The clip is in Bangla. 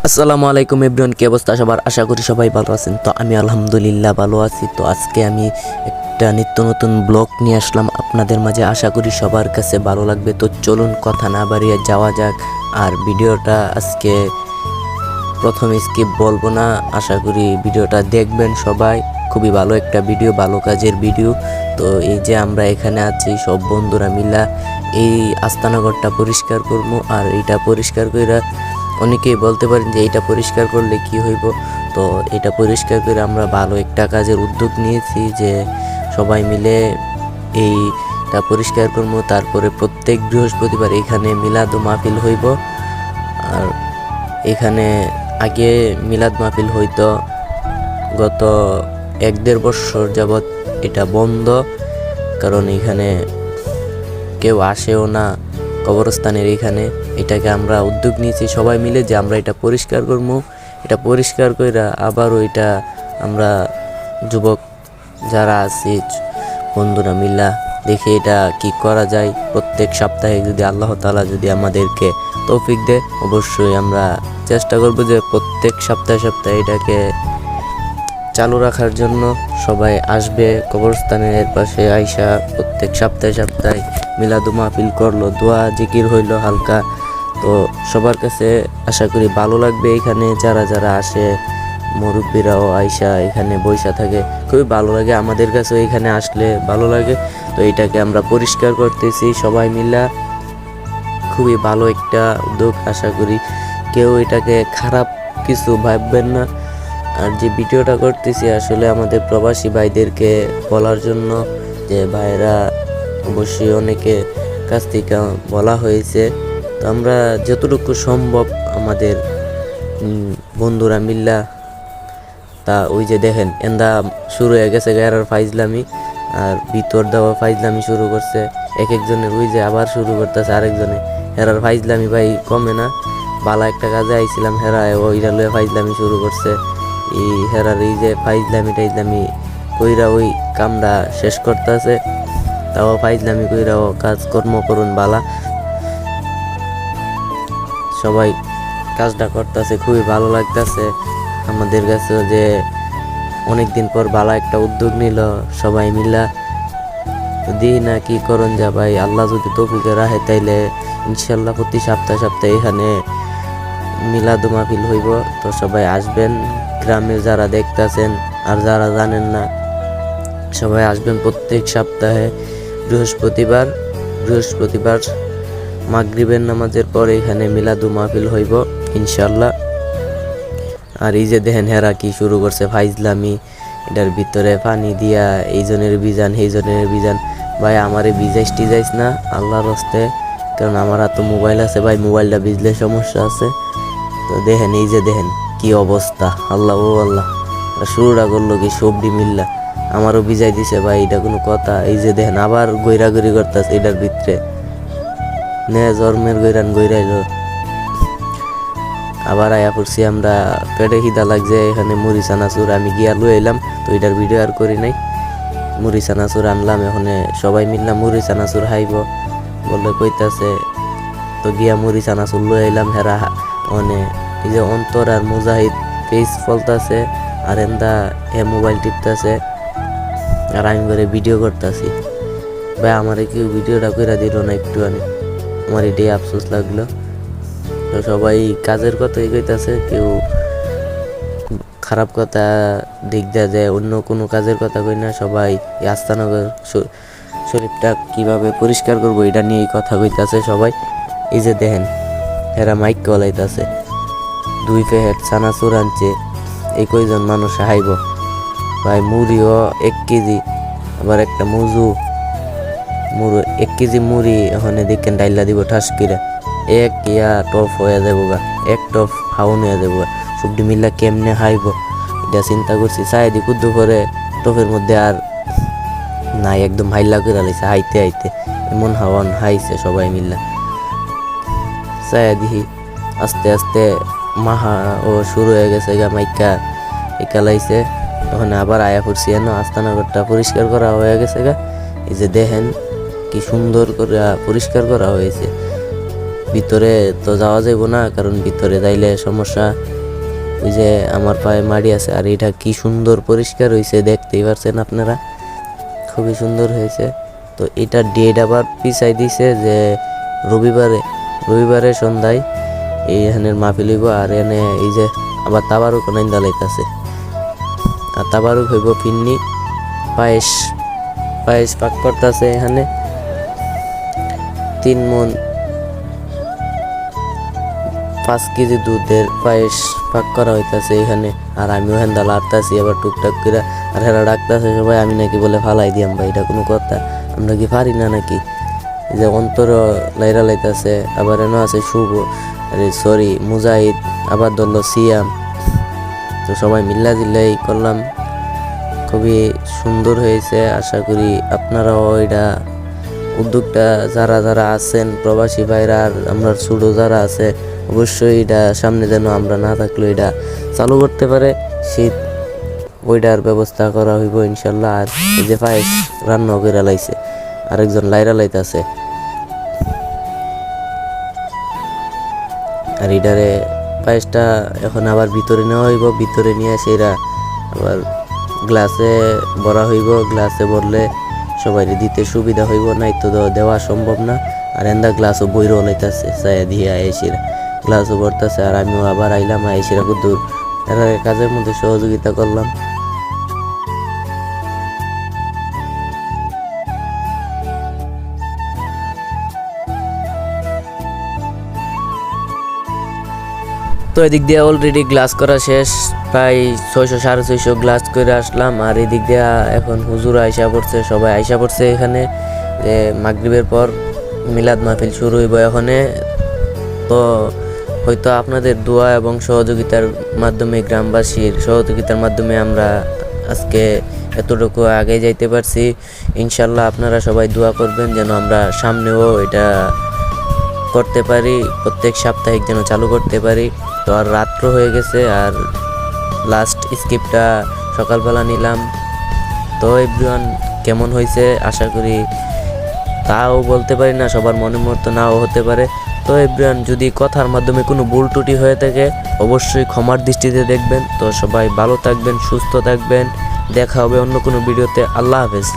আসসালামু আলাইকুম এভরিওয়ান, কি অবস্থা সবার? আশা করি সবাই ভালো আছেন। তো আমি আলহামদুলিল্লাহ ভালো আছি। তো আজকে আমি একটা নিত্য নতুন ব্লগ নিয়ে আসলাম আপনাদের মাঝে। আশা করি সবার কাছে ভালো লাগবে। তো চলুন কথা না বাড়িয়ে যাওয়া যাক। আর ভিডিওটা আজকে প্রথমে স্কিপ বলবো না, আশা করি ভিডিওটা দেখবেন সবাই। খুবই ভালো একটা ভিডিও, ভালো কাজের ভিডিও। তো এই যে আমরা এখানে আছি সব বন্ধুরা মিলা এই আস্তানগরটা পরিষ্কার করবো। আর এটা পরিষ্কার করে অনেকেই বলতে পারেন যে এটা পরিষ্কার করলে কি হইব। তো এটা পরিষ্কার করে আমরা ভালো একটা কাজের উদ্যোগ নিয়েছি যে সবাই মিলে এইটা পরিষ্কার করবো। তারপরে প্রত্যেক বৃহস্পতিবার এখানে মিলাদ ও মাহফিল হইব। আর এখানে আগে মিলাদ মাহফিল হইতো, গত 1-1.5 বছর যাবৎ এটা বন্ধ, কারণ এখানে কেউ আসেও না কবরস্থানের এখানে। এটাকে আমরা উদ্যোগ নিয়েছি সবাই মিলে যে আমরা এটা পরিষ্কার করবো। এটা পরিষ্কার করে আবারও এটা আমরা যুবক যারা আছি বন্ধুরা মিলা দেখে এটা কি করা যায়। প্রত্যেক সপ্তাহে যদি আল্লাহ তাআলা যদি আমাদেরকে তৌফিক দেয়, অবশ্যই আমরা চেষ্টা করব যে প্রত্যেক সপ্তাহে সপ্তাহে এটাকে চালু রাখার জন্য। সবাই আসবে কবরস্থানের পাশে আইসা প্রত্যেক সপ্তাহে সপ্তাহে মিলাদু মাহফিল করলো, দোয়া জিকির হইলো হালকা। তো সবার কাছে আশা করি ভালো লাগবে। এখানে যারা যারা আসে মুরব্বীরাও আইসা এখানে বইসা থাকে, খুবই ভালো লাগে। আমাদের কাছেও এখানে আসলে ভালো লাগে। তো এটাকে আমরা পরিষ্কার করতেছি সবাই মিলা, খুবই ভালো একটা উদ্যোগ। আশা করি কেউ এটাকে খারাপ কিছু ভাববেন না। আর যে ভিডিওটা করতেছি আসলে আমাদের প্রবাসী ভাইদেরকে বলার জন্য, যে ভাইরা অবশ্যই অনেকে কাছ থেকে বলা হয়েছে। তো আমরা যতটুকু সম্ভব আমাদের বন্ধুরা মিল্লা, তা ওই যে দেখেন এন্দা শুরু হয়ে গেছে গায়ের ফাইজলামি, আর ভিতর দেওয়া ফাইজলামি শুরু করছে এক একজনের। ওই যে আবার শুরু করতেছে আরেকজনে। হেরার ফাইজলামি ভাই কমে না। বালা একটা কাজে আইছিলাম, হেরা ওইরা লয়ে ফাইজলামি শুরু করছে। এই হেরার এই যে ফাইজলামি টাইজলামি কইরা ওই কামটা শেষ করতেছে, তাও ফাইজলামি কইরাও কাজকর্ম করুন বালা। সবাই কাজটা করতেছে, খুবই ভালো লাগতেছে আমাদের কাছেও যে অনেকদিন পর বালা একটা উদ্যোগ নিল সবাই মিলা। দিই না কি করণ যা ভাই, আল্লাহ যদি তৌফিকে রাখে তাইলে ইনশাল্লাহ প্রতি সপ্তাহে সপ্তাহে এখানে মিলাদ মাহফিল হইব। তো সবাই আসবেন, গ্রামে যারা দেখতেছেন আর যারা জানেন না সবাই আসবেন প্রত্যেক সপ্তাহে বৃহস্পতিবার মাগরিবের নামাজের পরে এখানে মিলাদু মাহফিল হইব ইনশাল্লাহ। আর এই যে দেখেন হেরা কি শুরু করছে ফাইজলামি, এটার ভিতরে পানি দিয়া এই জনের বিজান সেই জনের বিজান। ভাই আমারে ভিজাইস টিজাইস না আল্লাহর হস্তে, কারণ আমার হাতে মোবাইল আছে ভাই, মোবাইলটা ভিজলে সমস্যা আছে। তো দেখেন এই যে দেখেন কি অবস্থা, আল্লাহ ও আল্লাহ। শুরুটা করলো কি সবডি মিল্লা, আমারও ভিজাই দিছে ভাই, এটা কোনো কথা? এই যে দেখেন আবার গৈরাগরি করতেছে এটার ভিতরে, নে জন্মের গৈরাইলো। আবার আয়া পড়ছি আমরা, পেটে খিদা লাগছে, এখানে মুড়ি চানাচুর আমি গিয়া লই এলাম। তো এটার ভিডিও আর করি নাই। মুড়ি চানাচুর আনলাম, এখানে সবাই মিললাম মুড়ি চানাচুর খাইব বলে কইতাছে। তো গিয়া মুড়ি চানাচুর লই এলাম। হেরা মানে এই যে অন্তর আর মুজাহিদ পেজ ফলতাছে, আর এন্দা মোবাইল টিপতেছে, আর আমি করে ভিডিও করতেছি। ভাই আমারে কেউ ভিডিওটা কইরা দিল না একটু, আমার এটাই আফসোস লাগলো। তো সবাই কাজের কথাই কইতাছে, কেউ খারাপ কথা দিক দেয়া যায়, অন্য কোনো কাজের কথা কই না। সবাই আস্তানগর শরীফটা কিভাবে পরিষ্কার করবো এটা নিয়েই কথা কইতাছে সবাই। এই যে দেখেন এরা মাইক কলাইতাছে, 2 প্যাকেট চানাচুর আনছে, এই কয়জন মানুষ খাইব ভাই? মুড়িও 1 কেজি, আবার একটা 1 কেজি মুড়ি ওখানে দেখেন ডাইলা দিব ঠাস করে, এক ইয়া টপ হয়ে যাবো গা, এক টপ হাউন হয়ে যাবো গা। সবটি মিল্লা কেমনে খাইব এটা চিন্তা করছি। চাই দি কুদ্দু করে টপের মধ্যে আর নাই, একদম হাইলা করে লাইছে হাইতে হাইতে, এমন হাওয়ান হাইছে সবাই মিল্লা। চাই দিহি আস্তে আস্তে মাহা ও শুরু হয়ে গেছে গা, মাইকা একালাইছে। ওখানে আবার আয়া পড়ছি, এন আস্তানগরটা পরিষ্কার করা হয়ে গেছে গা। এই যে দেখেন কি সুন্দর করে পরিষ্কার করা হয়েছে। ভিতরে তো যাওয়া যাইব না, কারণ ভিতরে যাইলে সমস্যা। ওই যে আমার পায়ে মাড়ি আছে, আর এটা কি সুন্দর পরিষ্কার হয়েছে দেখতেই পারছেন আপনারা, খুবই সুন্দর হয়েছে। তো এটা ডেট আবার পিছাই দিছে যে রবিবারে সন্ধ্যায় এইখানের মাহফিল হইব। আর এনে এই যে আবার তাবারুক নাইন্দা লাইতাছে, আর তাবারুক হইব ফিন্নি পায়েস পাক করতেছে এখানে 3 মণ 5 কেজি দুধের পায়েস পাক করা হইতাছে এখানে। আর আমিও হেন্দা লাড়তাছি আবার টুকটাক করে, আর হেরা ডাকতেছে সবাই আমি নাকি বলে ফালাই দিয়াম। ভাই এটা কোনো কথা? আমরা কি পারি না নাকি? যে অন্তর লাইরা লাইতাছে, আবার এনে আছে মুজাহিদ, আবার ধরলো সিয়াম। তো সবাই মিল্লাই করলাম, খুবই সুন্দর হয়েছে। আশা করি আপনারাও এটা উদ্যোগটা যারা আছেন প্রবাসী ভাইরা আর আমরা ছোট যারা আছে অবশ্যই এটা সামনে যেন আমরা না থাকলেও এটা চালু করতে পারে। শীত ওইটার ব্যবস্থা করা হইব ইনশাল্লাহ। আর এই যে পায়েস রান্না করে লাইছে, আরেকজন লাইরা লাইতাছে। আর এটারে পায়েসটা এখন আবার ভিতরে নেওয়া হইব, ভিতরে নিয়ে সেরা আবার গ্লাসে ভরা হইব। গ্লাসে ভরলে সবাই দিতে সুবিধা হইব, নাই তো দেওয়া সম্ভব না। আর এন্দা গ্লাসও বইরও লাইতাছে, চায়া দিয়ে আয়েসিরা গ্লাসও ভরতেছে। আর আমিও আবার আইলাম, আয়েসিরা কুদ্দুর এরা কাজের মধ্যে সহযোগিতা করলাম। তো এদিক দিয়ে অলরেডি গ্লাস করা শেষ, প্রায় 600-650 গ্লাস করে আসলাম। আর এদিক দিয়ে এখন হুজুর আইসা পড়ছে, সবাই আইসা পড়ছে এখানে। যে মাগরিবের পর মিলাদ মাহফিল শুরু হইব এখানে। তো হয়তো আপনাদের দোয়া এবং সহযোগিতার মাধ্যমে, গ্রামবাসীর সহযোগিতার মাধ্যমে আমরা আজকে এতটুকু আগে যাইতে পারছি। ইনশাল্লাহ আপনারা সবাই দোয়া করবেন যেন আমরা সামনেও এটা করতে পারি, প্রত্যেক সাপ্তাহিক যেন চালু করতে পারি। তো আর রাত্র হয়ে গেছে, আর লাস্ট স্কিপটা সকালবেলা নিলাম। তো এভরিওয়ান কেমন হয়েছে আশা করি তাও বলতে পারি না, সবার মনের মতো নাও হতে পারে। তো এভরিওয়ান যদি কথার মাধ্যমে কোনো ভুল ত্রুটি হয়ে থাকে অবশ্যই ক্ষমার দৃষ্টিতে দেখবেন। তো সবাই ভালো থাকবেন, সুস্থ থাকবেন, দেখা হবে অন্য কোনো ভিডিওতে। আল্লাহ হাফেজ।